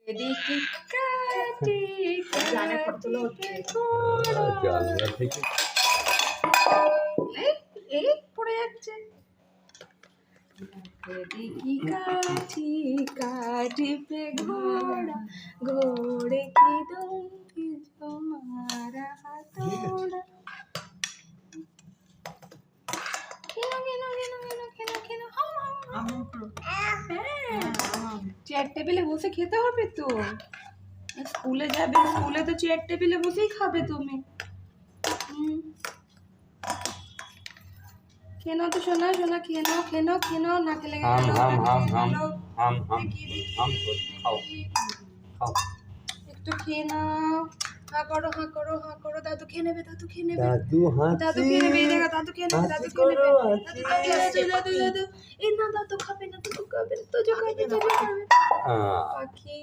এদিকে কাটি জানলা থেকে এই পড়ে যাচ্ছে। এদিকে কাঠি কাঠি পে ঘোড়া ঘোড়ে কি দুম তোমারা হাতোড়া। চেয়ার টেবিলে বসে খেতে হবে তো, স্কুলে যাবে, স্কুলে তো চেয়ার টেবিলে বসেই খাবে তুমি। খেয়ে নাও তো সোনা, সোনা খেয়ে নাও, খেয়ে নাও, খেয়ে নাও, নাকে লেগে হাম গেল। হাম হাম হাম হাম হাম হাম খাও খাও। একটু খেয়ে নাও, হা করো হা করো হা করো। দাদু খেয়ে নেবে, দাদু খেয়ে নেবে, দাদু দাদু হাসি খেয়ে নেবে, এই দেখো দাদু খেয়ে নেবে, দাদু খেয়ে নেবে, হাসি দাদু দাদু দাদু। এই না দাদু খাবে না, দাদু খাবে না, তো খাবে, তো খাবে। করো। পাখি